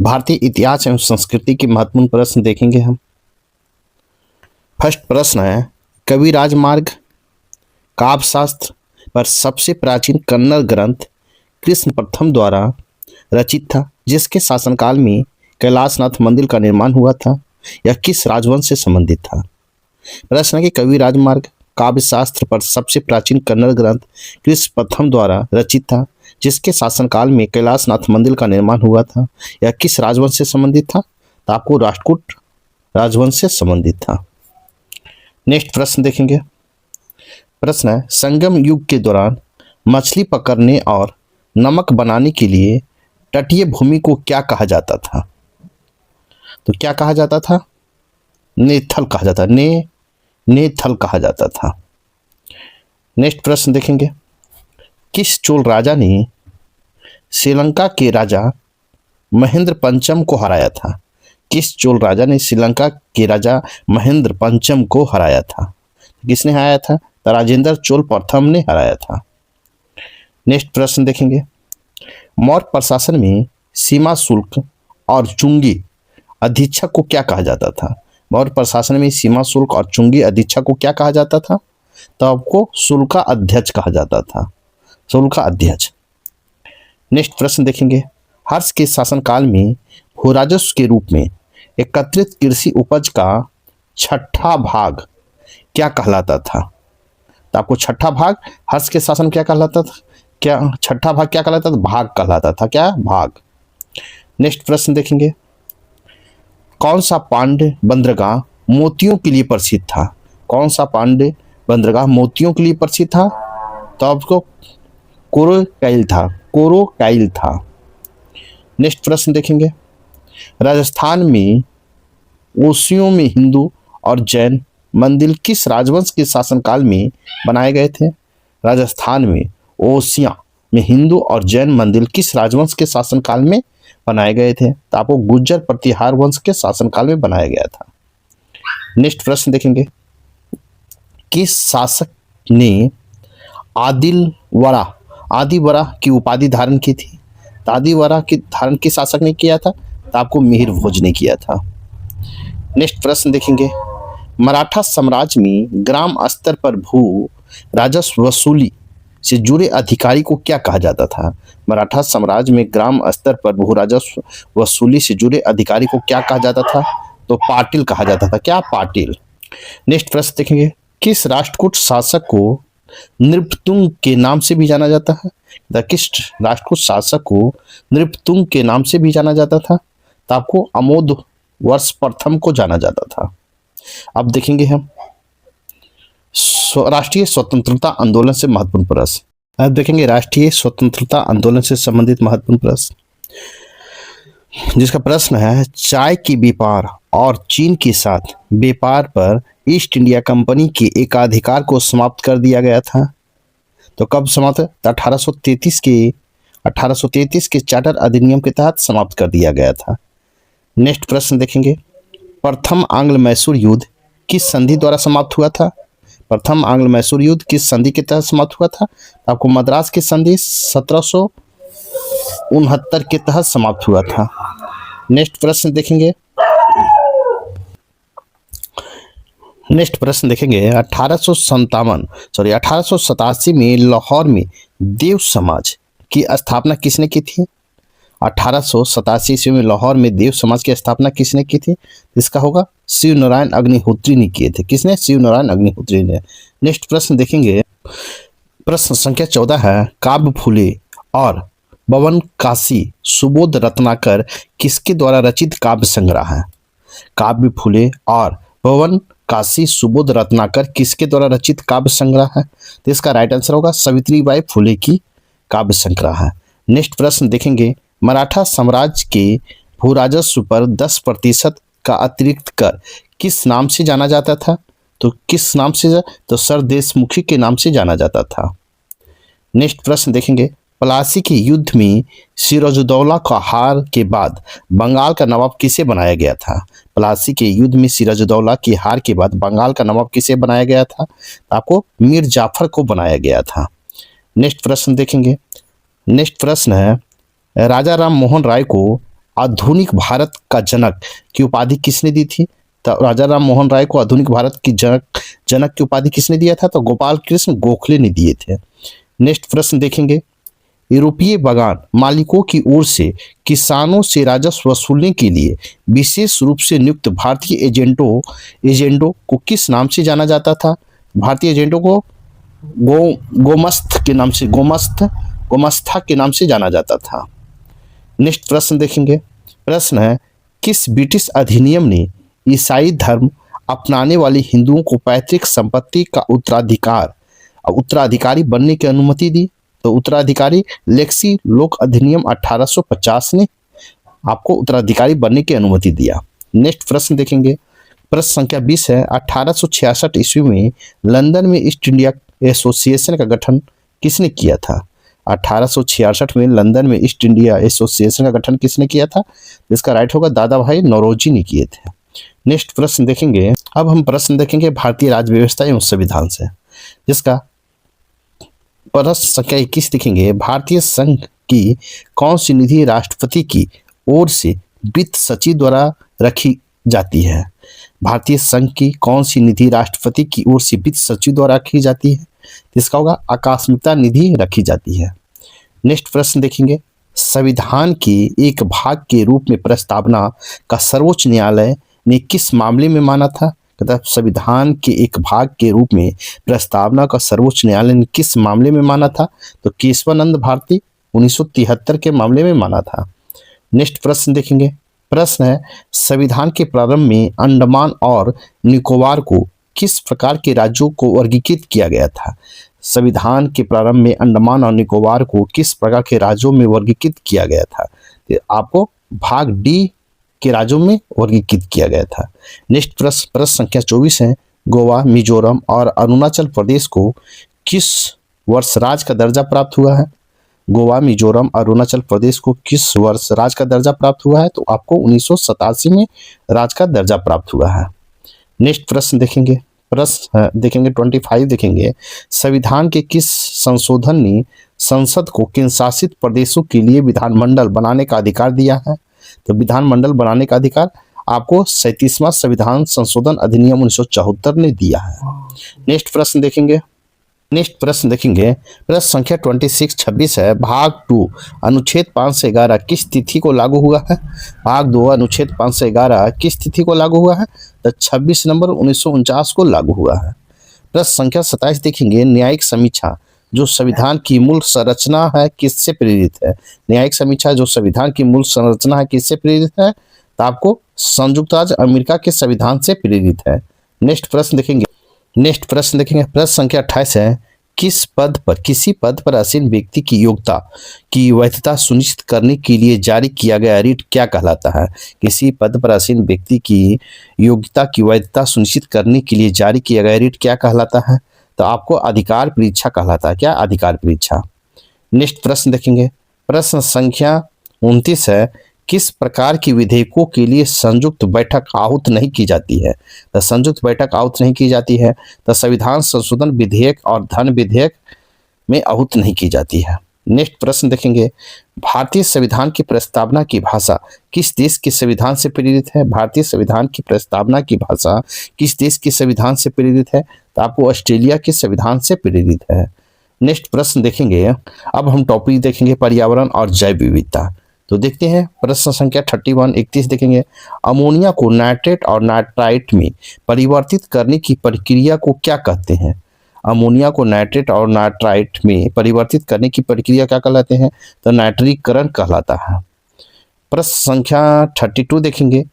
भारतीय इतिहास एवं संस्कृति के महत्वपूर्ण प्रश्न देखेंगे हम। फर्स्ट प्रश्न है, कवि राजमार्ग काव्य शास्त्र पर सबसे प्राचीन कन्नड़ ग्रंथ कृष्ण प्रथम द्वारा रचित था, जिसके शासनकाल में कैलाशनाथ मंदिर का निर्माण हुआ था। यह किस राजवंश से संबंधित था? प्रश्न है कि कवि राजमार्ग काव्य शास्त्र पर सबसे प्राचीन कन्नड़ ग्रंथ कृष्ण प्रथम द्वारा रचित था, जिसके शासनकाल में कैलाशनाथ मंदिर का निर्माण हुआ था। यह किस राजवंश से संबंधित था? तो आपको राष्ट्रकूट राजवंश से संबंधित था। नेक्स्ट प्रश्न देखेंगे। प्रश्न है, संगम युग के दौरान मछली पकड़ने और नमक बनाने के लिए तटीय भूमि को क्या कहा जाता था? तो क्या कहा जाता था? नेथल कहा जाता, नेथल कहा जाता था। नेक्स्ट प्रश्न देखेंगे। किस चोल राजा ने श्रीलंका के राजा महेंद्र पंचम को हराया था? किस चोल राजा ने श्रीलंका के राजा महेंद्र पंचम को हराया था? किसने हराया था? तो राजेंद्र चोल प्रथम ने हराया था। नेक्स्ट प्रश्न देखेंगे। मौर्य प्रशासन में सीमा शुल्क और चुंगी अधीक्षक को क्या कहा जाता था? मौर्य प्रशासन में सीमा शुल्क और चुंगी अधीक्षक को क्या कहा जाता था? तो आपको शुल्का अध्यक्ष कहा जाता था, शुल्का अध्यक्ष। नेक्स्ट प्रश्न देखेंगे। हर्ष के शासनकाल में भूराजस्व के रूप में एकत्रित कृषि उपज का छठा भाग क्या कहलाता था? तो आपको छठा भाग हर्ष के शासन क्या कहलाता था? क्या छठा भाग क्या कहलाता था? भाग कहलाता था। क्या? भाग। नेक्स्ट प्रश्न देखेंगे। कौन सा पांड्य बंदरगाह मोतियों के लिए प्रसिद्ध था? कौन सा पांड्य बंदरगाह मोतियों के लिए प्रसिद्ध था? तो आपको कोरोकाइल था, कोरोकाइल था। नेक्स्ट प्रश्न देखेंगे। राजस्थान में ओसियों में हिंदू और जैन मंदिर किस राजवंश के शासनकाल में बनाए गए थे? राजस्थान में ओसिया में हिंदू और जैन मंदिर किस राजवंश के शासनकाल में बनाए गए थे? तो आपको गुर्जर प्रतिहार वंश के शासनकाल में बनाया गया था। नेक्स्ट प्रश्न देखेंगे। किस शासक ने आदिवरा की उपाधि धारण की थी? तो आदिवरा की धारण किस शासक ने किया था? तो आपको मिहिर भोज ने किया था। नेक्स्ट प्रश्न देखेंगे। मराठा साम्राज्य में ग्राम स्तर पर भू राजस्व वसूली से जुड़े अधिकारी को क्या कहा जाता था? मराठा साम्राज्य में ग्राम स्तर पर भू राजस्व वसूली से जुड़े अधिकारी को क्या कहा जाता था? तो पाटिल कहा जाता था। क्या? पाटिल। नेक्स्ट प्रश्न देखेंगे। किस राष्ट्रकूट शासक को नृपतुंग के नाम से भी जाना जाता है? किस राष्ट्रकूट शासक को नृपतुंग के नाम से भी जाना जाता था? तो आपको अमोद वर्ष प्रथम को जाना जाता था। अब देखेंगे हम राष्ट्रीय स्वतंत्रता आंदोलन से महत्वपूर्ण प्रश्न। अब देखेंगे राष्ट्रीय स्वतंत्रता आंदोलन से संबंधित महत्वपूर्ण प्रश्न, जिसका प्रश्न है, चाय के व्यापार और चीन के साथ व्यापार पर ईस्ट इंडिया कंपनी के एकाधिकार को समाप्त कर दिया गया था। तो कब समाप्त? 1833 के चार्टर अधिनियम के तहत समाप्त कर दिया गया था। नेक्स्ट प्रश्न देखेंगे। प्रथम आंग्ल मैसूर युद्ध किस संधि द्वारा समाप्त हुआ था? प्रथम आंग्ल मैसूर युद्ध किस संधि के तहत समाप्त हुआ था? आपको मद्रास की संधि 1769 के तहत समाप्त हुआ था। नेक्स्ट प्रश्न देखेंगे। नेक्स्ट प्रश्न देखेंगे। 1887 में लाहौर में देव समाज की स्थापना किसने की थी? 1887 ईस्वी में लाहौर में देव समाज की स्थापना किसने की थी? इसका होगा शिव नारायण अग्निहोत्री ने किए थे। किसने? शिव नारायण अग्निहोत्री ने। नेक्स्ट प्रश्न देखेंगे। प्रश्न संख्या 14 है, काव्य फूले और बवन काशी सुबोध रत्नाकर किसके द्वारा रचित काव्य संग्रह है? काव्य फूले और बवन काशी सुबोध रत्नाकर किसके द्वारा रचित काव्य संग्रह है? तो इसका राइट आंसर होगा सावित्रीबाई फुले की काव्य संग्रह है। नेक्स्ट प्रश्न देखेंगे। मराठा साम्राज्य के भूराजस्व पर 10% का अतिरिक्त कर किस नाम से जाना जाता था? तो किस नाम से? तो सर देशमुखी के नाम से जाना जाता था। नेक्स्ट प्रश्न देखेंगे। प्लासी के युद्ध में सिराजुद्दौला का हार के बाद बंगाल का नवाब किसे बनाया गया था? प्लासी के युद्ध में सिराजुद्दौला की हार के बाद बंगाल का नवाब किसे बनाया गया था? आपको मीर जाफर को बनाया गया था। नेक्स्ट प्रश्न देखेंगे। नेक्स्ट प्रश्न है, राजा राम मोहन राय को आधुनिक भारत का जनक की उपाधि किसने दी थी? तो राजा राम मोहन राय को आधुनिक भारत की जनक की उपाधि किसने दिया था? तो गोपाल कृष्ण गोखले ने दिए थे। नेक्स्ट प्रश्न देखेंगे, यूरोपीय बागान मालिकों की ओर से किसानों से राजस्व वसूलने के लिए विशेष रूप से नियुक्त भारतीय एजेंटों को किस नाम से जाना जाता था? भारतीय एजेंटों को गोमस्था के नाम से जाना जाता था। नेक्स्ट प्रश्न देखेंगे, प्रश्न है, किस ब्रिटिश अधिनियम ने ईसाई धर्म अपनाने वाले हिंदुओं को पैतृक संपत्ति का उत्तराधिकारी बनने की अनुमति दी? तो उत्तराधिकारी लेक्सी लोक अधिनियम 1850 ने आपको उत्तराधिकारी बनने की अनुमति दिया। नेक्स्ट प्रश्न देखेंगे, प्रश्न संख्या 20 है, 1866 ईस्वी में लंदन में ईस्ट इंडिया एसोसिएशन का गठन किसने किया था? 1866 में लंदन में ईस्ट इंडिया एसोसिएशन का गठन किसने किया था? इसका राइट होगा दादा भाई नौरोजी ने किए थे। नेक्स्ट प्रश्न देखेंगे, अब हम प्रश्न देखेंगे भारतीय राज्य व्यवस्था एवं संविधान से, जिसका प्रश्न संख्या 21 देखेंगे, भारतीय संघ की कौन सी निधि राष्ट्रपति की ओर से वित्त सचिव द्वारा रखी जाती है? भारतीय संघ की कौन सी निधि राष्ट्रपति की ओर से वित्त सचिव द्वारा रखी जाती है? इसका होगा आकस्मिकता निधि रखी जाती है। नेक्स्ट प्रश्न देखेंगे, संविधान के एक भाग के रूप में प्रस्तावना का सर्वोच्च न्यायालय ने किस मामले में माना था? संविधान के एक भाग के रूप में प्रस्तावना का सर्वोच्च न्यायालय ने किस मामले में माना था? तो केशवानंद भारती 1973 के मामले में माना था। नेक्स्ट प्रश्न देखेंगे, प्रश्न है, संविधान के प्रारंभ में अंडमान और निकोबार को किस प्रकार के राज्यों को वर्गीकृत किया गया था? संविधान के प्रारंभ में अंडमान और निकोबार को किस प्रकार के राज्यों में वर्गीकृत किया गया था? तो आपको भाग डी के राज्यों में वर्गीकृत किया गया था। नेक्स्ट प्रश्न संख्या 24 है, गोवा, मिजोरम और अरुणाचल प्रदेश को किस वर्ष राज्य का दर्जा प्राप्त हुआ है? गोवा, मिजोरम, अरुणाचल प्रदेश को किस वर्ष राज्य का दर्जा प्राप्त हुआ है? तो आपको 1987 में राज्य का दर्जा प्राप्त हुआ है। नेक्स्ट प्रश्न देखेंगे, प्रश्न देखेंगे 25 देखेंगे, संविधान के किस संशोधन ने संसद को केंद्र शासित प्रदेशों के लिए विधानमंडल बनाने का अधिकार दिया है? तो विधानमंडल बनाने का अधिकार आपको 37वां संविधान संशोधन अधिनियम 1974 ने दिया है। नेक्स्ट प्रश्न देखेंगे, प्रश्न संख्या 26 है, भाग 2 अनुच्छेद 511 किस तिथि को लागू हुआ है? भाग 2 अनुच्छेद 511 किस तिथि को लागू हुआ है? तो 26 नवंबर 1949 को लागू हुआ है। प्रश्न संख्या 27 देखेंगे, न्यायिक समीक्षा जो संविधान की मूल संरचना है किससे प्रेरित है? न्यायिक समीक्षा जो संविधान की मूल संरचना है किससे प्रेरित है? तो आपको संयुक्त राज्य अमेरिका के संविधान से प्रेरित है। नेक्स्ट प्रश्न देखेंगे, प्रश्न संख्या 28 है, किसी पद पर आसीन व्यक्ति की योग्यता की वैधता सुनिश्चित करने के लिए जारी किया गया रिट क्या कहलाता है? किसी पद पर आसीन व्यक्ति की योग्यता की वैधता सुनिश्चित करने के लिए जारी किया गया रिट क्या कहलाता है? तो आपको अधिकार परीक्षा कहलाता है। क्या? अधिकार परीक्षा। नेक्स्ट प्रश्न देखेंगे, प्रश्न संख्या 29 है, किस प्रकार की विधेयकों के लिए संयुक्त बैठक आहूत नहीं की जाती है? तो संयुक्त बैठक आहूत नहीं की जाती है तो संविधान संशोधन विधेयक और धन विधेयक में आहूत नहीं की जाती है। नेक्स्ट प्रश्न देखेंगे, भारतीय संविधान की प्रस्तावना की भाषा किस देश के संविधान से प्रेरित है? भारतीय संविधान की प्रस्तावना की भाषा किस देश के संविधान से प्रेरित है? तो आपको ऑस्ट्रेलिया के संविधान से प्रेरित है। नेक्स्ट प्रश्न देखेंगे, अब हम टॉपिक देखेंगे पर्यावरण और जैव विविधता। तो देखते हैं प्रश्न संख्या 31 देखेंगे, अमोनिया को नाइट्रेट और नाइट्राइट में परिवर्तित करने की प्रक्रिया को क्या कहते हैं? अमोनिया को नाइट्रेट और नाइट्राइट में परिवर्तित करने की प्रक्रिया क्या कहलाते हैं? तो नाइट्रीकरण कहलाता है। प्रश्न संख्या 32 देखेंगे,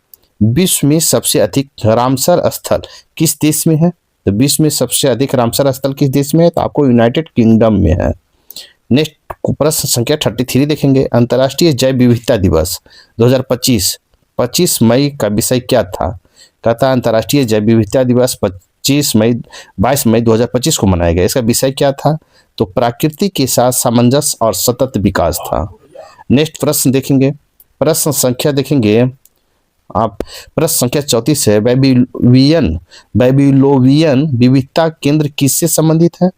विश्व में सबसे अधिक रामसर स्थल किस देश में है? तो विश्व में सबसे अधिक रामसर स्थल किस देश में है? तो आपको यूनाइटेड किंगडम में है। नेक्स्ट प्रश्न संख्या 33 देखेंगे, अंतर्राष्ट्रीय जैव विविधता दिवस 2025 25 मई का विषय क्या था? कहता अंतर्राष्ट्रीय जैव विविधता दिवस 22 मई 2025 को मनाया गया। इसका विषय क्या था? तो प्रकृति के साथ सामंजस्य और सतत विकास था। नेक्स्ट प्रश्न देखेंगे, प्रश्न संख्या देखेंगे आप, प्रश्न संख्या 34 है, बैबिलोवियन विविधता केंद्र किससे संबंधित है?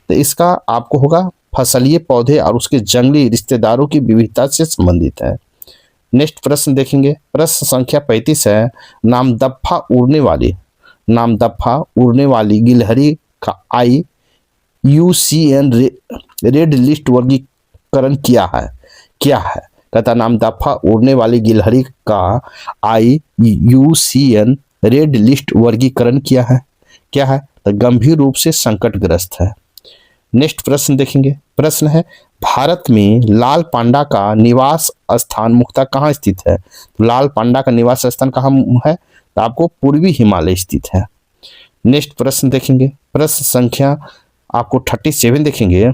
तो इसका आपको होगा फसलीय पौधे और उसके जंगली रिश्तेदारों की विविधता से संबंधित है। नेक्स्ट प्रश्न देखेंगे, प्रश्न संख्या 35 है, नामदफा उड़ने वाली गिलहरी का IUCN रेड लिस्ट वर्गीकरण क्या है? कहता नामदफा उड़ने वाली गिलहरी का IUCN रेड लिस्ट वर्गीकरण क्या है? तो गंभीर रूप से संकटग्रस्त है। नेक्स्ट प्रश्न देखेंगे, प्रश्न है, भारत में लाल पांडा का निवास स्थान मुख्यतः कहाँ स्थित है? तो लाल पांडा का निवास स्थान कहाँ है? तो आपको पूर्वी हिमालय स्थित है। नेक्स्ट प्रश्न देखेंगे, प्रश्न संख्या आपको 37 देखेंगे,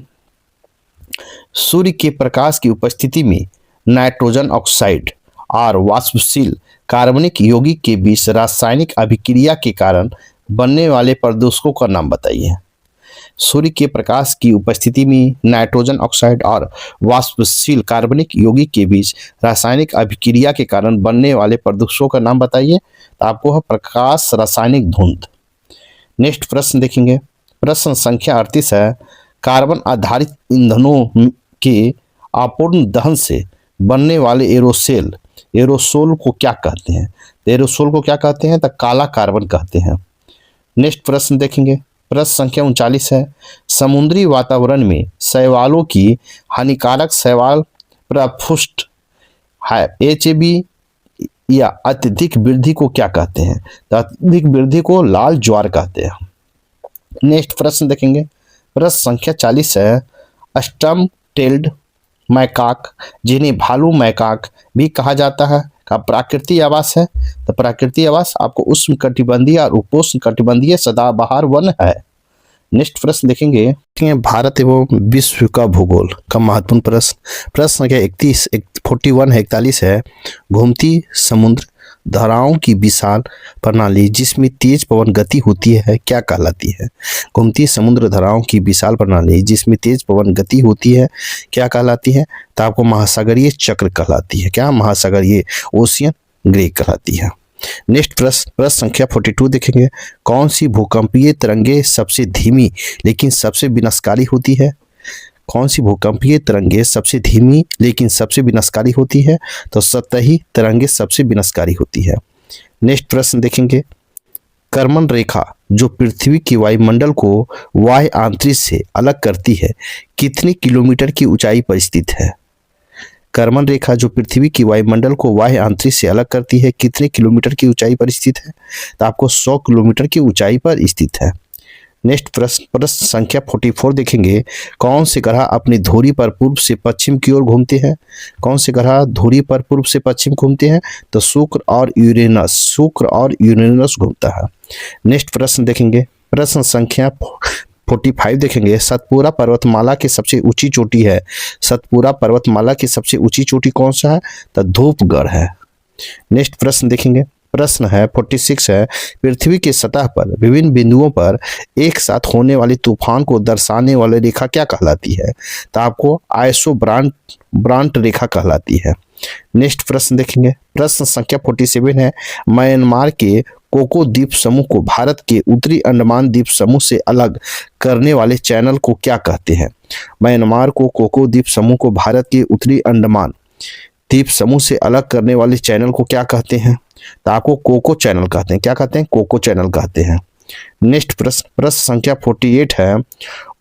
सूर्य के प्रकाश की उपस्थिति में नाइट्रोजन ऑक्साइड और वाष्पशील कार्बनिक यौगिक के बीच रासायनिक अभिक्रिया के कारण बनने वाले प्रदूषकों का नाम बताइए। सूर्य के प्रकाश की उपस्थिति में नाइट्रोजन ऑक्साइड और वाष्पशील कार्बनिक यौगिक के बीच रासायनिक अभिक्रिया के कारण बनने वाले प्रदूषकों का नाम बताइए। तो आपको है प्रकाश रासायनिक धुंध। नेक्स्ट प्रश्न देखेंगे, प्रश्न संख्या 38 है, कार्बन आधारित ईंधनों के अपूर्ण दहन से बनने वाले एरोसोल को क्या कहते हैं? तो एरोसोल को क्या कहते हैं? तो काला कार्बन कहते हैं। नेक्स्ट प्रश्न देखेंगे, प्रश्न संख्या 39 है, समुद्री वातावरण में शैवालों की हानिकारक शैवाल प्रपुष्ट है HAB या अत्यधिक वृद्धि को क्या कहते हैं? तो अत्यधिक वृद्धि को लाल ज्वार कहते हैं। नेक्स्ट प्रश्न देखेंगे, प्रश्न संख्या 40 है, स्टर्म टेल्ड मैकाक जिन्हें भालू मैकाक भी कहा जाता है का प्राकृतिक आवास है? तो प्राकृतिक आवास आपको उष्णकटिबंधीय और उपोष्णकटिबंधीय सदाबहार वन है। नेक्स्ट प्रश्न देखेंगे, भारत एवं विश्व का भूगोल का महत्वपूर्ण प्रश्न संख्या 41 है, घूमती समुद्र धाराओं की विशाल प्रणाली जिसमें तेज पवन गति होती है क्या कहलाती है? घूमती समुद्र धाराओं की विशाल प्रणाली जिसमें तेज पवन गति होती है क्या कहलाती है? तो आपको महासागरीय चक्र कहलाती है। क्या? महासागरीय ओशियन ग्रे कहलाती है। नेक्स्ट प्रश्न संख्या 42 देखेंगे, कौन सी भूकंपीय तरंगे सबसे धीमी लेकिन सबसे विनाशकारी होती है? कौन सी भूकंपीय तरंगे सबसे धीमी लेकिन सबसे विनाशकारी होती है? तो सतही तरंगे सबसे विनाशकारी होती है। नेक्स्ट प्रश्न देखेंगे, कर्मन रेखा जो पृथ्वी के वायुमंडल को वाह्य आंतरिक से अलग करती है कितने किलोमीटर की ऊंचाई पर स्थित है? कर्मन रेखा जो पृथ्वी की वायुमंडल को वाह्य आंतरिक से अलग करती है कितने किलोमीटर की ऊंचाई पर स्थित है? तो आपको 100 किलोमीटर की ऊंचाई पर स्थित है। नेक्स्ट प्रश्न संख्या 44 देखेंगे, कौन से ग्रह अपनी धुरी पर पूर्व से पश्चिम की ओर घूमते हैं? कौन से ग्रह धुरी पर पूर्व से पश्चिम घूमते हैं? तो शुक्र और यूरेनस घूमता है। नेक्स्ट प्रश्न देखेंगे, प्रश्न संख्या 45 देखेंगे, सतपुरा पर्वतमाला की सबसे ऊंची चोटी है। सतपुरा पर्वतमाला की सबसे ऊंची चोटी कौन सा है? तो धूपगढ़ है। नेक्स्ट प्रश्न देखेंगे, प्रश्न है 46 है, पृथ्वी की सतह पर विभिन्न बिंदुओं पर एक साथ होने वाली तूफान को दर्शाने वाली रेखा क्या कहलाती है? तो आपको आइसोब्रांट रेखा कहलाती है। नेक्स्ट प्रश्न देखेंगे, प्रश्न संख्या 47 है, म्यांमार के कोको द्वीप समूह को भारत के उत्तरी अंडमान द्वीप समूह से अलग करने वाले चैनल को क्या कहते हैं? म्यांमार को कोको द्वीप समूह को भारत के उत्तरी अंडमान द्वीप समूह से अलग करने वाले चैनल को क्या कहते हैं? तो आपको कोको चैनल कहते हैं। क्या कहते हैं? कोको चैनल कहते हैं। नेक्स्ट प्रश्न संख्या 48 है,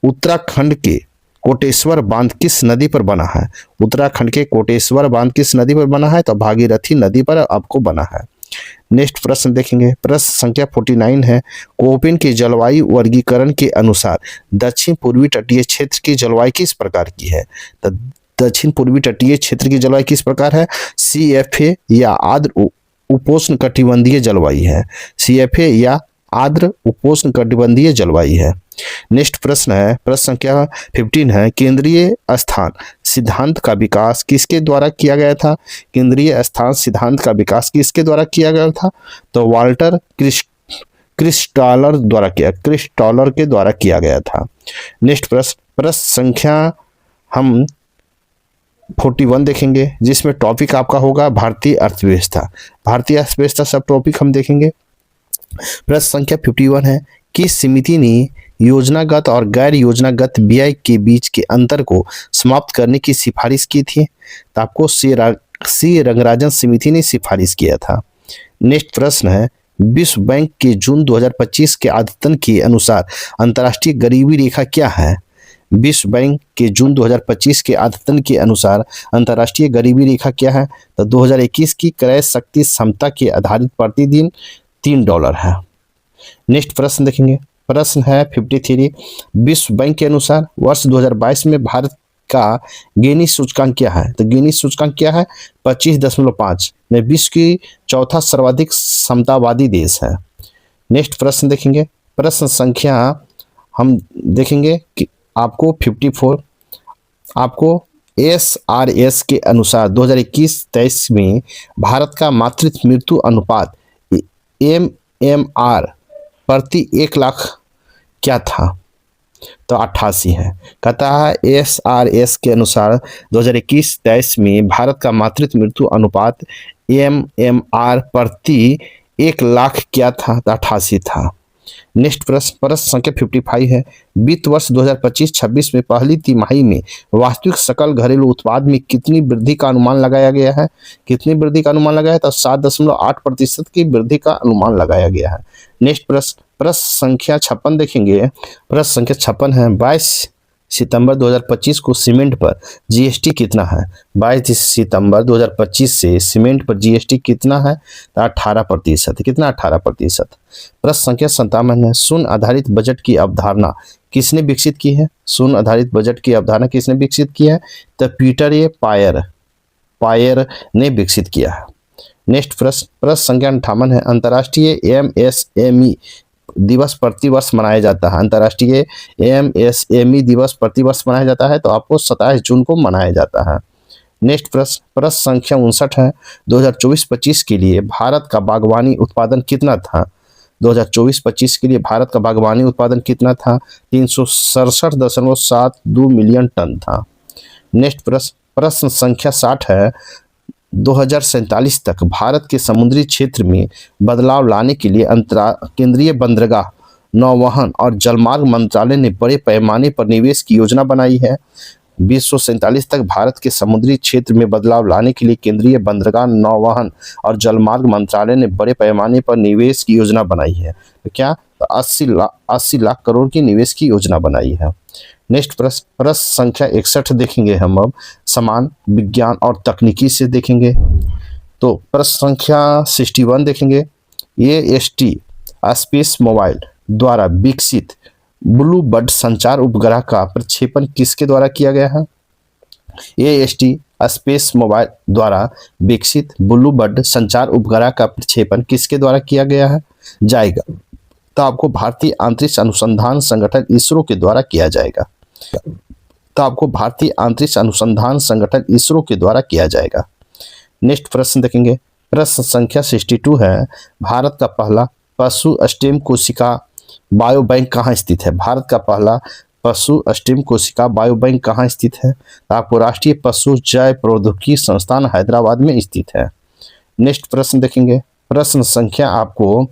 उत्तराखंड के कोटेश्वर बांध किस नदी पर बना है? उत्तराखंड के कोटेश्वर बांध किस नदी पर बना है? तो भागीरथी नदी पर आपको बना है। नेक्स्ट प्रश्न देखेंगे, प्रश्न संख्या 49 है, कोपेन के जलवायु वर्गीकरण के अनुसार दक्षिण पूर्वी तटीय क्षेत्र की जलवायु किस प्रकार की है? तो दक्षिण पूर्वी तटीय क्षेत्र की जलवायु किस प्रकार है? CFA या आर्द्र उपोष्ण कटिबंधीय जलवायु है। CFA या आर्द्र उपोष्ण कटिबंधीय जलवायु है। नेक्स्ट प्रश्न है, प्रश्न संख्या 15 है, केंद्रीय स्थान सिद्धांत का विकास किसके द्वारा किया गया था? केंद्रीय स्थान सिद्धांत का विकास किसके द्वारा किया गया था? तो वाल्टर क्रिस्टॉलर के द्वारा किया गया था। नेक्स्ट प्रश्न संख्या हम 41 देखेंगे, जिसमें टॉपिक आपका होगा भारतीय अर्थव्यवस्था। भारतीय अर्थव्यवस्था सब टॉपिक हम देखेंगे। प्रश्न संख्या 51 है, किस समिति ने योजनागत और गैर योजनागत व्यय के बीच के अंतर को समाप्त करने की सिफारिश की थी? तो आपको सी रंगराजन समिति ने सिफारिश किया था। नेक्स्ट प्रश्न है, विश्व बैंक के जून 2025 के अद्यतन के अनुसार अंतर्राष्ट्रीय गरीबी रेखा क्या है? विश्व बैंक के जून 2025 के अद्यतन के अनुसार अंतर्राष्ट्रीय गरीबी रेखा क्या है? तो 2021 की क्रय शक्ति क्षमता के आधारित प्रतिदिन $3 है। नेक्स्ट प्रश्न देखेंगे, प्रश्न है 53, विश्व बैंक के अनुसार वर्ष 2022 में भारत का गिनी सूचकांक क्या है? तो गिनी सूचकांक क्या है? 25.5 में विश्व की चौथा सर्वाधिक समतावादी देश है। नेक्स्ट प्रश्न देखेंगे, प्रश्न संख्या हम देखेंगे कि आपको 54, आपको SRS के अनुसार 2021-23 में भारत का मातृत्व मृत्यु अनुपात MMR प्रति 1 लाख क्या था? तो 88 है। कहता है SRS के अनुसार 2021-23 में भारत का मातृत्व मृत्यु अनुपात MMR प्रति 1 लाख क्या था? तो 88 था। नेक्स्ट प्रश्न संख्या 55 है, वित्त वर्ष 2025-26 में पहली तिमाही में वास्तविक सकल घरेलू उत्पाद में कितनी वृद्धि का अनुमान लगाया गया है? कितनी वृद्धि का अनुमान लगाया है? तो 7.8% की वृद्धि का अनुमान लगाया गया है। नेक्स्ट प्रश्न संख्या 56 देखेंगे। प्रश्न संख्या 56 है, 22 सितंबर 2025 को सीमेंट पर जीएसटी कितना है? 22 सितंबर 2025 से सीमेंट पर जीएसटी कितना है? तो 18%। कितना? 18%। प्रश्न संख्या 57 है, शून्य आधारित बजट की अवधारणा किसने विकसित की है? शून्य आधारित बजट की अवधारणा किसने विकसित की है? तो पीटर पायर ने विकसित किया है। नेक्स्ट प्रश्न संख्या 58 है, अंतर्राष्ट्रीय MSME दिवस प्रतिवर्ष मनाया जाता है। अंतर्राष्ट्रीय MSME दिवस प्रतिवर्ष मनाया जाता है, तो आपको 27 जून को मनाया जाता है। नेक्स्ट प्रश्न संख्या 59 है, 2024-25 के लिए भारत का बागवानी उत्पादन कितना था? 2024-25 के लिए भारत का बागवानी उत्पादन कितना था? 367.72 मिलियन टन था। नेक्स्ट प्रश्न संख्या 60 है, 2047 तक भारत के समुद्री क्षेत्र में बदलाव लाने के लिए केंद्रीय बंदरगाह, नौवहन और जलमार्ग मंत्रालय ने बड़े पैमाने पर निवेश की योजना बनाई है। 2047 तक भारत के समुद्री क्षेत्र में बदलाव लाने के लिए केंद्रीय बंदरगाह, नौवहन और जलमार्ग मंत्रालय ने बड़े पैमाने पर निवेश की योजना बनाई है। तो क्या? तो 80 लाख करोड़ की निवेश की योजना बनाई है। नेक्स्ट प्रश्न संख्या 61 देखेंगे हम अब, समान विज्ञान और तकनीकी से देखेंगे। तो प्रश्न संख्या 61 देखेंगे, AST स्पेस मोबाइल द्वारा विकसित ब्लू बर्ड संचार उपग्रह का प्रक्षेपण किसके द्वारा किया गया है? AST स्पेस मोबाइल द्वारा विकसित ब्लू बर्ड संचार उपग्रह का प्रक्षेपण किसके द्वारा किया गया है? जाएगा तो आपको भारतीय अंतरिक्ष अनुसंधान संगठन इसरो के द्वारा किया जाएगा। तो आपको भारतीय अंतरिक्ष अनुसंधान संगठन इसरो के द्वारा किया जाएगा। नेक्स्ट प्रश्न देखेंगे, प्रश्न संख्या 62 है, भारत का पहला पशु स्टेम कोशिका बायो बैंक कहाँ स्थित है? भारत का पहला पशु स्टेम कोशिका बायो बैंक कहाँ स्थित है? आपको राष्ट्रीय पशु जैव प्रौद्योगिकी संस्थान हैदराबाद में स्थित है। नेक्स्ट प्रश्न देखेंगे, प्रश्न संख्या आपको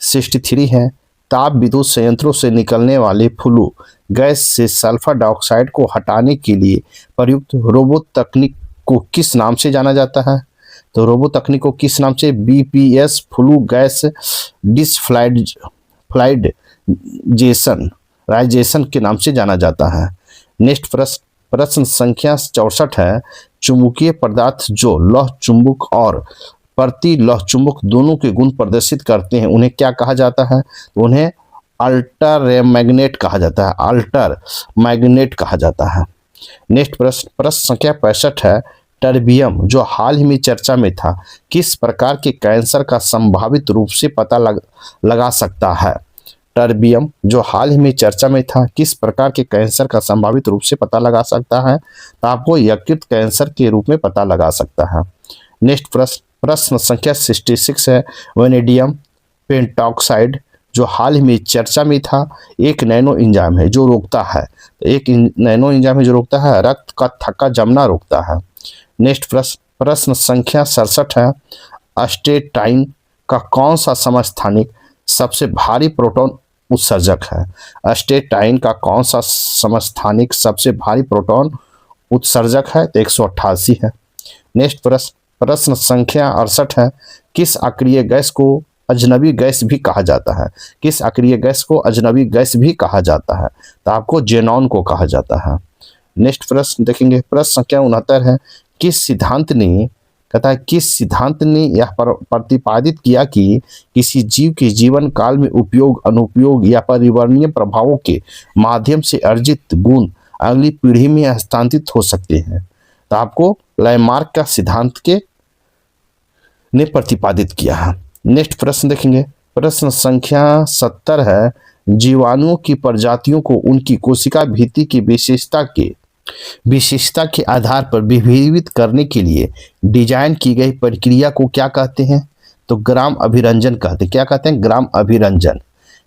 63 है, ताप विद्युत संयंत्रों से निकलने वाले फ्लू गैस से सल्फर डाइऑक्साइड को हटाने के लिए प्रयुक्त रोबो तकनीक को किस नाम से जाना जाता है? तो रोबो तकनीक को किस नाम से? BPS फ्लू गैस डिसफ्लाइजेशन के नाम से जाना जाता है। नेक्स्ट प्रश्न संख्या 64 है, चुंबकीय पदार्थ जो लौह चुंबक और प्रति लौह चुंबक दोनों के गुण प्रदर्शित करते हैं, उन्हें क्या कहा जाता है? तो उन्हें अल्टर मैग्नेट कहा जाता है। अल्टर मैग्नेट कहा जाता है। नेक्स्ट प्रश्न संख्या 65 है, टर्बियम जो हाल ही में चर्चा में था किस प्रकार के कैंसर का संभावित रूप से पता लगा सकता है? टर्बियम जो हाल ही में चर्चा में था किस प्रकार के कैंसर का संभावित रूप से पता लगा सकता है? तो आपको यकृत कैंसर के रूप में पता लगा सकता है। नेक्स्ट प्रश्न संख्या 66 है, वेनेडियम पेंटॉक्साइड जो हाल ही में चर्चा में था एक नैनो एंजाइम है जो रोकता है, एक नैनो एंजाइम है जो रोकता है रक्त का थक्का जमना रोकता है। नेक्स्ट प्रश्न संख्या 67 है, अस्टेटाइन का कौन सा समस्थानिक सबसे भारी प्रोटॉन उत्सर्जक है? अस्टेटाइन का कौन सा समस्थानिक सबसे भारी प्रोटॉन उत्सर्जक है? तो 188 है। नेक्स्ट प्रश्न संख्या 68 है, किस अक्रिय गैस को अजनबी गैस भी कहा जाता है? किस अक्रिय गैस को अजनबी गैस भी कहा जाता है? तो आपको जेनॉन को कहा जाता है। नेक्स्ट प्रश्न देखेंगे, प्रश्न संख्या 69 है, किस सिद्धांत ने कहता है किस सिद्धांत ने यह प्रतिपादित किया कि किसी जीव के जीवन काल में उपयोग, अनुपयोग या परिवर्तनीय प्रभावों के माध्यम से अर्जित गुण अगली पीढ़ी में हस्तांतरित हो सकते हैं? तो आपको लैमार्क का सिद्धांत के ने प्रतिपादित किया है। नेक्स्ट प्रश्न देखेंगे, प्रश्न संख्या 70 है, जीवाणुओं की प्रजातियों को उनकी कोशिका भित्ति की विशेषता के आधार पर विभेदित करने के लिए डिजाइन की गई प्रक्रिया को क्या कहते हैं? तो ग्राम अभिरंजन कहते हैं। क्या कहते हैं? ग्राम अभिरंजन।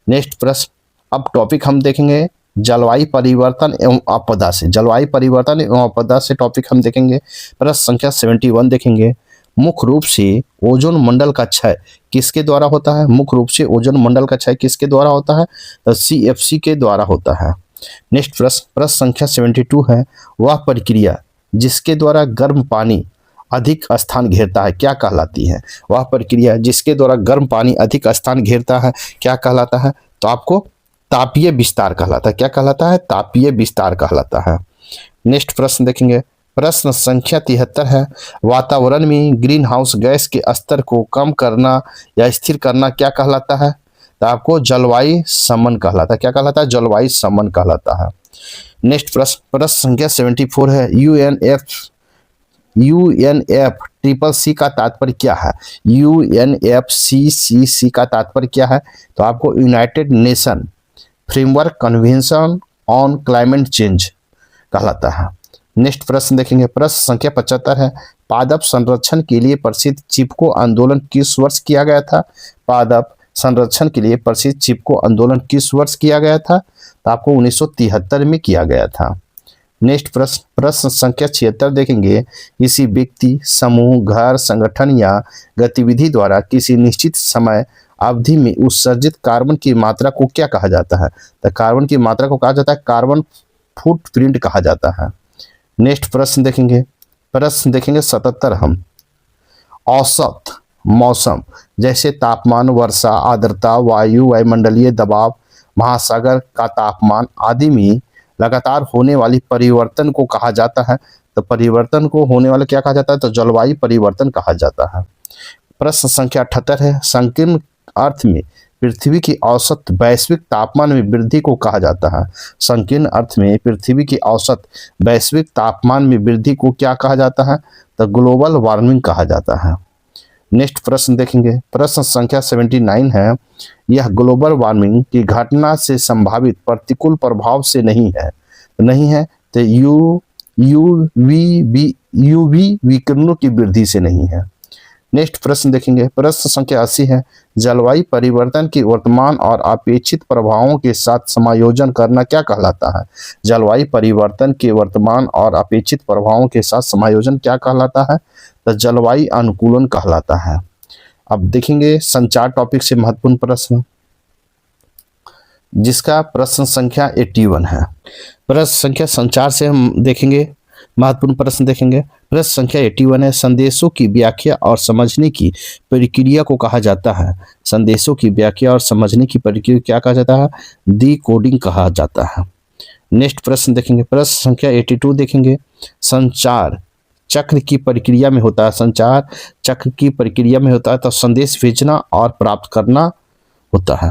नेक्स्ट प्रश्न, अब टॉपिक हम देखेंगे जलवायु परिवर्तन एवं आपदा से। जलवायु परिवर्तन एवं आपदा से टॉपिक हम देखेंगे। प्रश्न संख्या 71 देखेंगे, मुख्य रूप से ओजोन मंडल का क्षय किसके द्वारा होता है? मुख्य रूप से ओजोन मंडल का क्षय किसके द्वारा होता है? तो CFC के द्वारा होता है। नेक्स्ट प्रश्न संख्या 72 है, वह प्रक्रिया जिसके द्वारा गर्म पानी अधिक स्थान घेरता है क्या कहलाती है? वह प्रक्रिया जिसके द्वारा गर्म पानी अधिक स्थान घेरता है क्या कहलाता है? तो आपको तापीय विस्तार कहलाता है। क्या कहलाता है? तापीय विस्तार कहलाता है। नेक्स्ट प्रश्न देखेंगे, प्रश्न संख्या 73 है, वातावरण में ग्रीन हाउस गैस के स्तर को कम करना या स्थिर करना क्या कहलाता है? तो आपको जलवायु शमन कहलाता है। क्या कहलाता है? जलवायु शमन कहलाता है। नेक्स्ट प्रश्न संख्या 74 है, UNFCCC का तात्पर्य क्या है? UNFCCC का तात्पर्य क्या है? तो आपको United nation framework convention on climate change कहलाता है। नेक्स्ट प्रश्न देखेंगे, प्रश्न संख्या 75 है, पादप संरक्षण के लिए प्रसिद्ध चिपको आंदोलन किस वर्ष किया गया था? पादप संरक्षण के लिए प्रसिद्ध चिपको आंदोलन किस वर्ष किया गया था? तो आपको 1973 में किया गया था। नेक्स्ट प्रश्न संख्या 76 देखेंगे, किसी व्यक्ति, समूह, घर, संगठन या गतिविधि द्वारा किसी निश्चित समय अवधि में उत्सर्जित कार्बन की मात्रा को क्या कहा जाता है? तो कार्बन की मात्रा को कहा जाता है कार्बन फुटप्रिंट कहा जाता है। नेक्स्ट प्रश्न देखेंगे 77 हम, औसत मौसम जैसे तापमान, वर्षा, आर्द्रता, वायुमंडलीय दबाव, महासागर का तापमान आदि में लगातार होने वाली परिवर्तन को कहा जाता है। तो परिवर्तन को होने वाला क्या कहा जाता है? तो जलवायु परिवर्तन कहा जाता है। प्रश्न संख्या 78 है, संकीर्ण अर्थ में पृथ्वी की औसत वैश्विक तापमान में वृद्धि को कहा जाता है। संकीर्ण अर्थ में पृथ्वी की औसत वैश्विक तापमान में वृद्धि को क्या कहा जाता है? तो ग्लोबल वार्मिंग कहा जाता है। नेक्स्ट प्रश्न देखेंगे, प्रश्न संख्या 79 है, यह ग्लोबल वार्मिंग की घटना से संभावित प्रतिकूल प्रभाव से नहीं है तो यूवी विकिरणों की वृद्धि से नहीं है। नेक्स्ट प्रश्न देखेंगे, प्रश्न संख्या 80 है, जलवायु परिवर्तन के वर्तमान और अपेक्षित प्रभावों के साथ समायोजन करना क्या कहलाता है? जलवायु परिवर्तन के वर्तमान और अपेक्षित प्रभावों के साथ समायोजन क्या कहलाता है? तो जलवायु अनुकूलन कहलाता है। अब देखेंगे संचार टॉपिक से महत्वपूर्ण प्रश्न, जिसका प्रश्न संख्या 81 है। प्रश्न संख्या संचार से हम देखेंगे महत्वपूर्ण प्रश्न देखेंगे। प्रश्न संख्या 81 है, संदेशों की व्याख्या और समझने की प्रक्रिया को कहा जाता है। संदेशों की व्याख्या और समझने की प्रक्रिया क्या कहा जाता है? डिकोडिंग कहा जाता है। नेक्स्ट प्रश्न देखेंगे, प्रश्न संख्या 82 देखेंगे, संचार चक्र की प्रक्रिया में होता है। संचार चक्र की प्रक्रिया में होता है तो संदेश भेजना और प्राप्त करना होता है।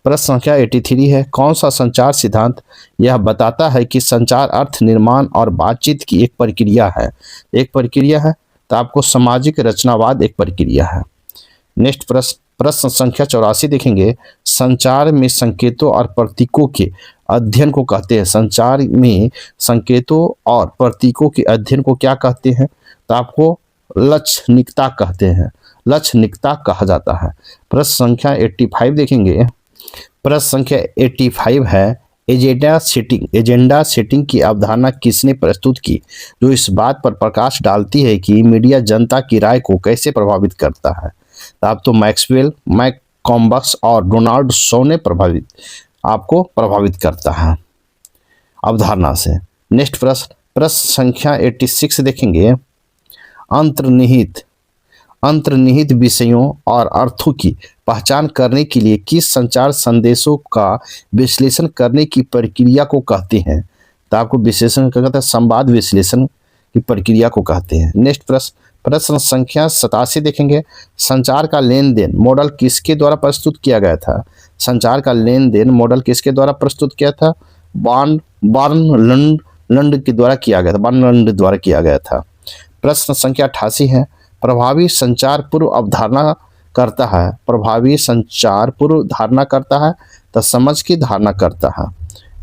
प्रश्न संख्या 83 है, कौन सा संचार सिद्धांत यह बताता है कि संचार अर्थ निर्माण और बातचीत की एक प्रक्रिया है? एक प्रक्रिया है तो आपको सामाजिक रचनावाद एक प्रक्रिया है। नेक्स्ट प्रश्न संख्या 84 देखेंगे, संचार में संकेतों और प्रतीकों के अध्ययन को कहते हैं। संचार में संकेतों और प्रतीकों के अध्ययन को क्या कहते हैं? तो आपको लक्षणिकता कहते हैं, लक्षणिकता कहा जाता है। प्रश्न संख्या 85 देखेंगे, प्रश्न संख्या 85 है, एजेंडा सेटिंग की अवधारणा किसने प्रस्तुत की, जो इस बात पर प्रकाश डालती है कि मीडिया जनता की राय को कैसे प्रभावित करता है? तो आप तो मैक्सवेल, मैककॉम्बस और डोनाल्ड शो ने आपको प्रभावित करता है अवधारणा से। नेक्स्ट प्रश्न संख्या 86 देखेंगे, अंतर्निहित अंतर्निहित विषयों और अर्थों की पहचान करने के लिए किस संचार संदेशों का विश्लेषण करने की प्रक्रिया को कहते हैं? तो आपको विश्लेषण क्या कहते हैं? संवाद विश्लेषण की प्रक्रिया को कहते हैं। नेक्स्ट प्रश्न, प्रश्न संख्या 87 देखेंगे। संचार का लेन देन मॉडल किसके द्वारा प्रस्तुत किया गया था? संचार का लेन देन मॉडल किसके द्वारा प्रस्तुत किया था? बर्नलंड के द्वारा किया गया था, बर्नलंड द्वारा किया गया था। प्रश्न संख्या 88 है। प्रभावी संचार पूर्व अवधारणा करता है। प्रभावी संचार पूर्व धारणा करता है तो समझ की धारणा करता है।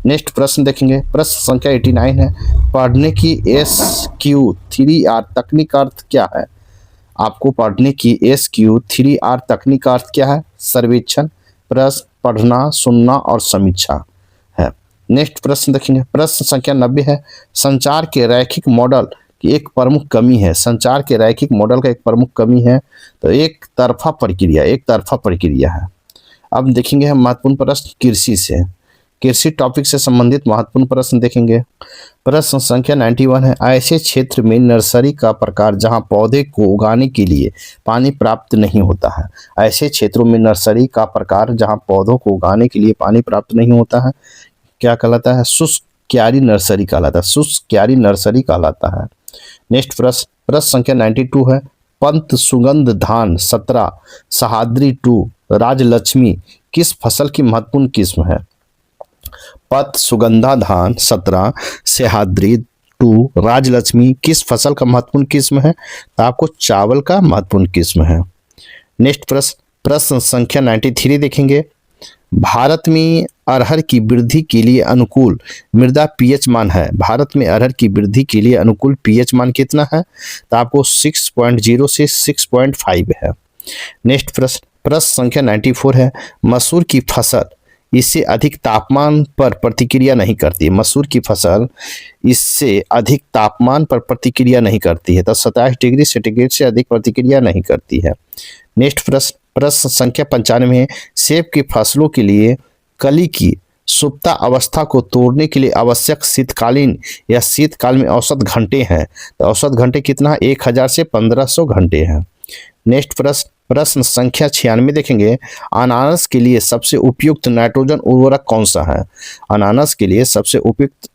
नेक्स्ट प्रश्न देखेंगे। प्रश्न संख्या 89 है। पढ़ने की SQ3R तकनीक का अर्थ क्या है? आपको पढ़ने की SQ3R तकनीक का अर्थ क्या है? सर्वेक्षण, प्रश्न, पढ़ना, सुनना और समीक्षा है। नेक्स्ट प्रश्न देखेंगे। प्रश्न संख्या 90 है। संचार के रैखिक मॉडल की एक प्रमुख कमी है। संचार के रैखिक मॉडल का एक प्रमुख कमी है तो एक तरफा प्रक्रिया है। अब देखेंगे हम महत्वपूर्ण प्रश्न कृषि से, कृषि टॉपिक से संबंधित महत्वपूर्ण प्रश्न देखेंगे। प्रश्न संख्या 91 है। ऐसे क्षेत्र में नर्सरी का प्रकार जहां पौधे को उगाने के लिए पानी प्राप्त नहीं होता है। ऐसे क्षेत्रों में नर्सरी का प्रकार जहां पौधों को उगाने के लिए पानी प्राप्त नहीं होता है क्या कहलाता है? शुष्क क्यारी नर्सरी कहलाता है। शुष्क क्यारी नर्सरी कहलाता है। नेक्स्ट प्रश्न, प्रश्न संख्या 92 है। पंत सुगंध धान 17, सहाद्री 2, राजलक्ष्मी किस फसल की महत्वपूर्ण किस्म है? पत सुगंधा धान 17, सहाद्री 2, राजलक्ष्मी किस फसल का महत्वपूर्ण किस्म है? तो आपको चावल का महत्वपूर्ण किस्म है। नेक्स्ट प्रश्न, प्रश्न संख्या 93 देखेंगे। भारत में अरहर की वृद्धि के लिए अनुकूल मृदा पीएच मान है। भारत में अरहर की वृद्धि के लिए अनुकूल पीएच मान कितना है? तो आपको 6.0 से 6.5 है। नेक्स्ट प्रश्न, प्रश्न संख्या 94 है। मसूर की फसल इससे अधिक तापमान पर प्रतिक्रिया नहीं करती। मसूर की फसल इससे अधिक तापमान पर प्रतिक्रिया नहीं करती है तो 27 डिग्री सेंटीग्रेड से अधिक प्रतिक्रिया नहीं करती है। नेक्स्ट प्रश्न, प्रश्न संख्या 95 है। सेब की फसलों के लिए कली की सुप्ता अवस्था को तोड़ने के लिए आवश्यक शीतकालीन या शीतकाल में औसत घंटे हैं तो औसत घंटे कितना? 1000 से 1500 घंटे हैं। नेक्स्ट प्रश्न, प्रश्न संख्या 96 देखेंगे। अनानास के लिए सबसे उपयुक्त नाइट्रोजन उर्वरक कौन सा है? अनानास के लिए सबसे उपयुक्त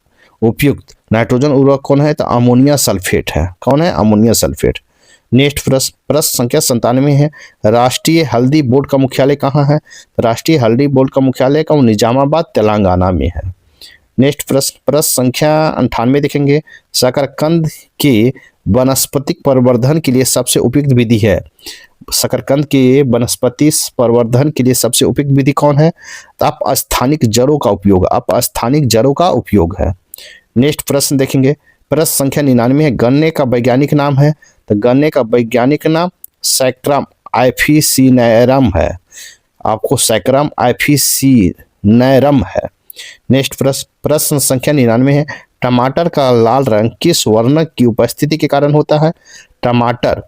नाइट्रोजन उर्वरक कौन है? तो अमोनिया सल्फेट है। कौन है? Ammonia sulphate. नेक्स्ट प्रश्न, प्रश्न संख्या 97 है। राष्ट्रीय हल्दी बोर्ड का मुख्यालय कहाँ है? राष्ट्रीय हल्दी बोर्ड का मुख्यालय का निजामाबाद तेलंगाना में है। नेक्स्ट प्रश्न, प्रश्न संख्या 98 देखेंगे। शकरकंद के वनस्पतिक प्रवर्धन के लिए सबसे उपयुक्त विधि है। शकरकंद के वनस्पति प्रवर्धन के लिए सबसे उपयुक्त विधि कौन है? तो अपस्थानिक जड़ों का उपयोग है। नेक्स्ट प्रश्न देखेंगे। प्रश्न संख्या 99 है। गन्ने का वैज्ञानिक नाम है तो गन्ने का वैज्ञानिक नाम सैक्रम आइफिसिनेरम है। आपको सैक्रम आइफिसिनेरम है। नेक्स्ट प्रश्न, प्रश्न संख्या 99 है। टमाटर का लाल रंग किस वर्णक की उपस्थिति के कारण होता है? टमाटर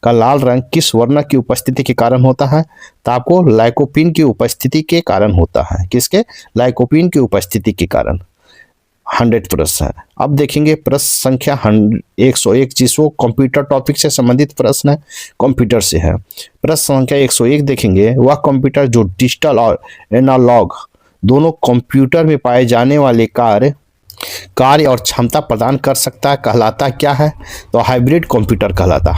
का लाल रंग किस वर्णक की उपस्थिति के कारण होता है? तो आपको लाइकोपीन की उपस्थिति के कारण होता है। किसके? लाइकोपीन की उपस्थिति के कारण। 100 प्रश्न है। अब देखेंगे प्रश्न संख्या 101 जिसको कंप्यूटर टॉपिक से संबंधित प्रश्न है, कंप्यूटर से है। प्रश्न संख्या 101 देखेंगे। वह कंप्यूटर जो डिजिटल और एनालॉग दोनों कंप्यूटर में पाए जाने वाले कार्य और क्षमता प्रदान कर सकता है कहलाता क्या है? तो हाइब्रिड कंप्यूटर कहलाता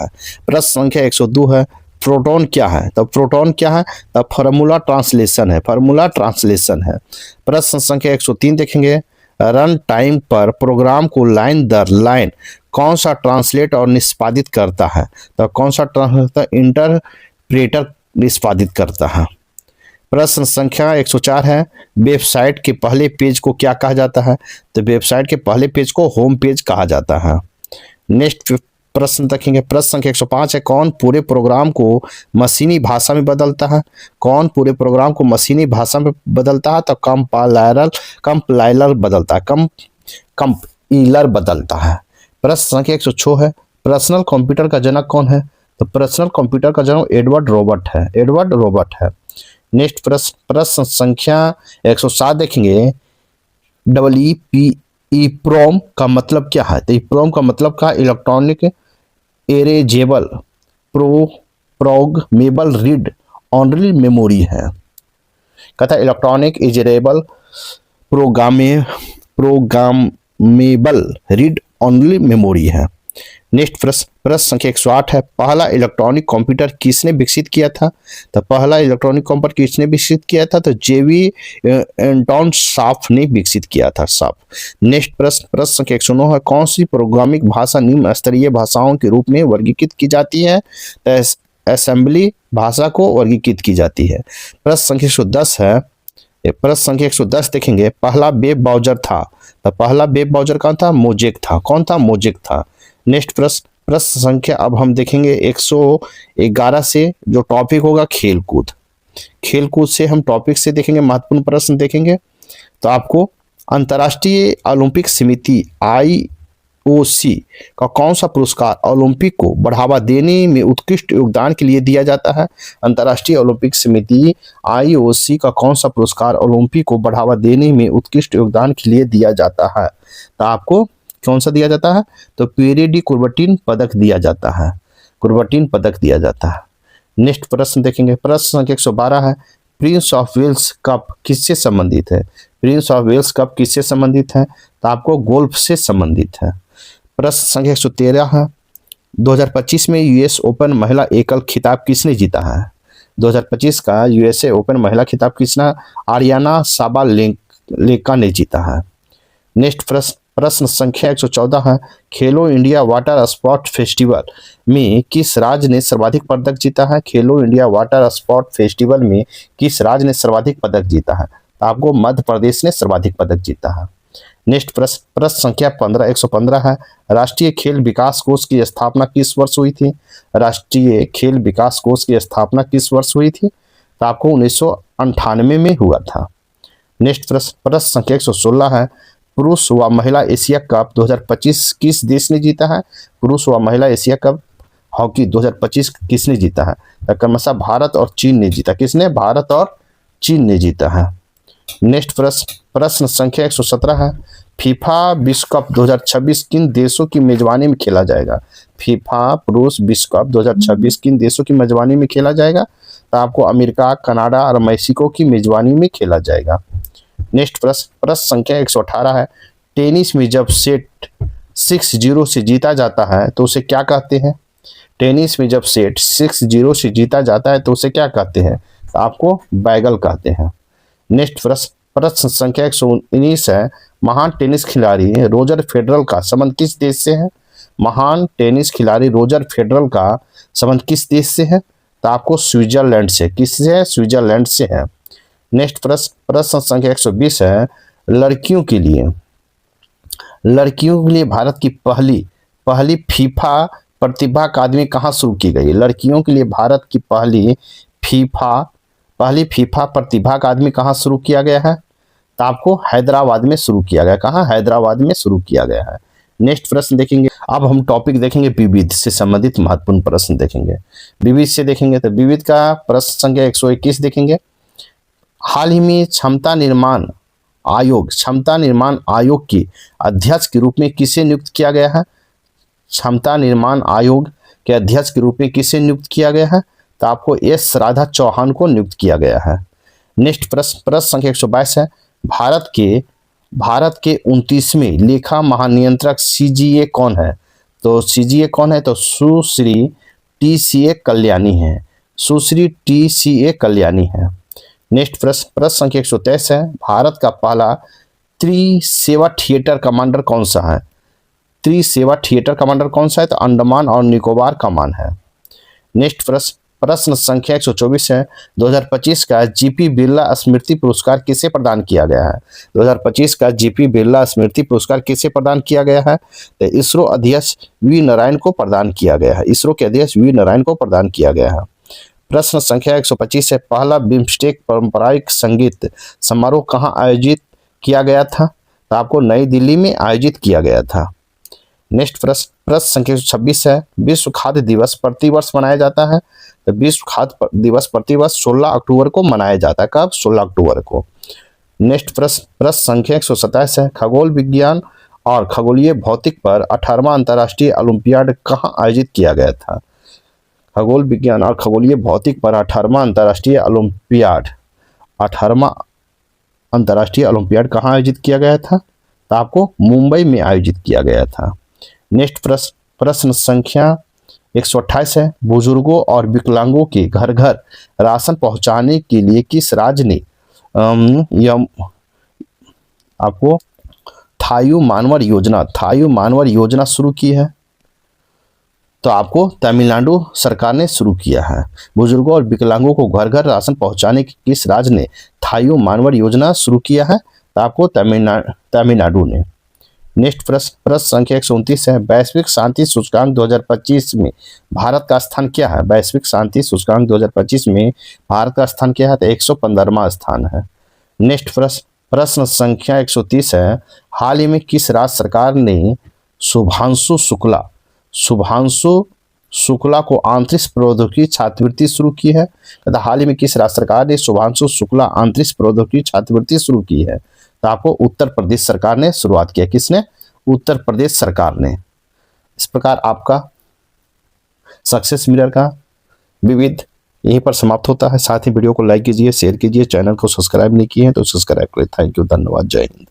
है। प्रश्न संख्या 102 है। प्रोटॉन क्या है? तो प्रोटॉन क्या है? तो फार्मूला ट्रांसलेशन है। प्रश्न संख्या 103 देखेंगे। रन टाइम पर प्रोग्राम को लाइन दर लाइन कौन सा ट्रांसलेट और निष्पादित करता है? तो कौन सा ट्रांसलेटर? इंटरप्रेटर निष्पादित करता है। प्रश्न संख्या 104 है। वेबसाइट के पहले पेज को क्या कहा जाता है? तो वेबसाइट के पहले पेज को होम पेज कहा जाता है। नेक्स्ट प्रश्न देखेंगे। प्रश्न संख्या 105 है। कौन पूरे प्रोग्राम को मशीनी भाषा में बदलता है? तो कंपाइलर बदलता है। प्रश्न संख्या 106 है। पर्सनल कंप्यूटर का जनक कौन है? तो पर्सनल कंप्यूटर का जनक एडवर्ड रोबर्ट है। नेक्स्ट प्रश्न संख्या 107 देखेंगे। EEPROM का मतलब क्या है? तो EEPROM का मतलब क्या? Electronic erasable programmable read only memory है। कहता है electronic erasable programmable read only memory है। नेक्स्ट प्रश्न संख्या 108 है, पहला इलेक्ट्रॉनिक कंप्यूटर किसने विकसित किया था? तो पहला इलेक्ट्रॉनिक कंप्यूटर किसने विकसित किया था? तो जेवी एंटन शाफ ने विकसित किया था, शाफ। नेक्स्ट प्रश्न संख्या 109 है, कौन सी प्रोग्रामिंग भाषा निम्न स्तरीय भाषाओं के रूप में वर्गीकृत की जाती है? तो असेंबली भाषा को वर्गीकृत की जाती है। प्रश्न संख्या 110 है, प्रश्न संख्या 110 देखेंगे, पहला वेब ब्राउजर था। तो पहला वेब ब्राउजर कौन था? मोजेक था। कौन था? मोजेक था। नेक्स्ट प्रश्न संख्या अब हम देखेंगे 111 से, जो टॉपिक होगा खेलकूद। खेलकूद से हम टॉपिक से देखेंगे, महत्वपूर्ण प्रश्न देखेंगे। तो आपको अंतर्राष्ट्रीय ओलंपिक समिति IOC का कौन सा पुरस्कार ओलंपिक को बढ़ावा देने में उत्कृष्ट योगदान के लिए दिया जाता है? अंतर्राष्ट्रीय ओलंपिक समिति IOC का कौन सा पुरस्कार ओलंपिक को बढ़ावा देने में उत्कृष्ट योगदान के लिए दिया जाता है? तो आपको कौन सा दिया जाता है? तो पीरेडी कुर्बटीन पदक दिया जाता है। कुर्बटीन पदक दिया जाता है। नेक्स्ट प्रश्न देखेंगे, प्रश्न संख्या 112 है, प्रिंस ऑफ वेल्स कप किससे संबंधित है? प्रिंस ऑफ वेल्स कप किससे संबंधित है? तो आपको गोल्फ से संबंधित है। प्रश्न संख्या 113 है, 2025 में US ओपन महिला एकल खिताब किसने जीता है? 2025 का USA ओपन महिला खिताब किसने? आरियाना साबालेंका ने जीता है। नेक्स्ट प्रश्न संख्या 114 है, खेलो इंडिया वाटर स्पोर्ट फेस्टिवल में किस राज्य ने सर्वाधिक पदक जीता है? खेलो इंडिया वाटर स्पोर्ट फेस्टिवल में किस राज्य ने सर्वाधिक पदक जीता है? तो आपको मध्य प्रदेश ने सर्वाधिक पदक जीता है। नेक्स्ट प्रश्न संख्या 115 है, राष्ट्रीय खेल विकास कोष की स्थापना किस वर्ष हुई थी? राष्ट्रीय खेल विकास कोष की स्थापना किस वर्ष हुई थी? तो आपको 1998 में हुआ था। नेक्स्ट प्रश्न संख्या 116 है, पुरुष व महिला एशिया कप 2025 किस देश ने जीता है? पुरुष व महिला एशिया कप हॉकी 2025 किसने जीता है? तो क्रमशः भारत और चीन ने जीता। किसने? भारत और चीन ने जीता है। नेक्स्ट प्रश्न संख्या 117 है, फीफा विश्व कप 2026 किन देशों की मेजबानी में खेला जाएगा? फीफा पुरुष विश्व कप 2026 किन देशों की मेजबानी में खेला जाएगा? तो आपको अमेरिका, कनाडा और मैक्सिको की मेजबानी में खेला जाएगा। नेक्स्ट प्रश्न संख्या 118 है, टेनिस में जब सेट 6-0 से जीता जाता है तो उसे क्या कहते हैं? टेनिस में जब सेट 6-0 से जीता जाता है तो उसे क्या कहते हैं? तो आपको बैगल कहते हैं। नेक्स्ट प्रश्न संख्या 119 है, महान टेनिस खिलाड़ी रोजर फेडरल का संबंध किस देश से है? महान टेनिस खिलाड़ी रोजर फेडरल का संबंध किस देश से है? तो आपको स्विट्जरलैंड से। किससे है? स्विट्जरलैंड से है। नेक्स्ट प्रश्न संख्या 120 है, लड़कियों के लिए भारत की पहली फीफा प्रतिभा अकादमी कहाँ शुरू की गई? लड़कियों के लिए भारत की पहली फीफा प्रतिभा अकादमी कहाँ शुरू किया गया है? तो आपको हैदराबाद में शुरू किया गया। कहाँ? हैदराबाद में शुरू किया गया है। नेक्स्ट प्रश्न देखेंगे, अब हम टॉपिक देखेंगे विविध से संबंधित महत्वपूर्ण प्रश्न देखेंगे। विविध से देखेंगे तो विविध का प्रश्न संख्या 121 देखेंगे, हाल ही में क्षमता निर्माण आयोग के अध्यक्ष के रूप में किसे नियुक्त किया गया है? क्षमता निर्माण आयोग के अध्यक्ष के रूप में किसे नियुक्त किया गया है? तो आपको S राधा चौहान को नियुक्त किया गया है। नेक्स्ट प्रश्न संख्या 122 है, भारत के 29वें लेखा महानियंत्रक CGA कौन है? तो CGA कौन है? तो सुश्री TCA कल्याणी है। सुश्री TCA कल्याणी है। नेक्स्ट प्रश्न संख्या 123 है, भारत का पहला त्रिसेवा थिएटर कमांडर कौन सा है? त्रिसेवा थिएटर कमांडर कौन सा है? तो अंडमान और निकोबार कमान है। नेक्स्ट प्रश्न संख्या 124 है, 2025 का GP बिरला स्मृति पुरस्कार किसे प्रदान किया गया है? 2025 का GP बिरला स्मृति पुरस्कार किसे प्रदान किया गया है? तो इसरो अध्यक्ष वी नारायण को प्रदान किया गया है। इसरो के अध्यक्ष वी नारायण को प्रदान किया गया है। प्रश्न संख्या 125 है, पहला बिम्स्टेक पारंपरिक संगीत समारोह कहाँ आयोजित किया गया था? तो आपको नई दिल्ली में आयोजित किया गया था। नेक्स्ट प्रश्न संख्या 126 है, विश्व खाद्य दिवस प्रतिवर्ष मनाया जाता है? तो विश्व खाद्य दिवस प्रतिवर्ष 16 अक्टूबर को मनाया जाता है। कब? 16 अक्टूबर को। नेक्स्ट प्रश्न संख्या 127 है, खगोल विज्ञान और खगोलीय भौतिक पर 18वां अंतर्राष्ट्रीय ओलंपियाड कहाँ आयोजित किया गया था? खगोल विज्ञान और खगोलीय भौतिक पर 18वां अंतर्राष्ट्रीय ओलंपियाड कहाँ आयोजित किया गया था? तो आपको मुंबई में आयोजित किया गया था। नेक्स्ट प्रश्न संख्या 128 है। बुजुर्गों और विकलांगों के घर घर राशन पहुंचाने के लिए किस राज्य ने आपको थायु मानवर योजना शुरू की है? तो आपको तमिलनाडु सरकार ने शुरू किया है। बुजुर्गों और विकलांगों को घर घर राशन पहुंचाने की किस राज्य ने थायु मानवर योजना शुरू किया है? तो आपको तमिलनाडु ने। नेक्स्ट प्रश्न संख्या 129 है। वैश्विक शांति सूचकांक 2025 में भारत का स्थान क्या है? वैश्विक शांति सूचकांक 2025 में भारत का स्थान क्या है? तो 115वां स्थान है। नेक्स्ट प्रश्न संख्या 130 है। हाल ही में किस राज्य सरकार ने शुभांशु शुक्ला को आंतरिक प्रौद्योगिकी छात्रवृत्ति शुरू की है? तथा हाल ही में किस राज्य सरकार ने शुभांशु शुक्ला आंतरिक प्रौद्योगिकी छात्रवृत्ति शुरू की है? तो आपको उत्तर प्रदेश सरकार ने शुरुआत किया। किसने? उत्तर प्रदेश सरकार ने। इस प्रकार आपका सक्सेस मिरर का विविध यहीं पर समाप्त होता है। साथ ही वीडियो को लाइक कीजिए, शेयर कीजिए, चैनल को सब्सक्राइब नहीं किए हैं तो सब्सक्राइब करें। थैंक यू, धन्यवाद, जय हिंद।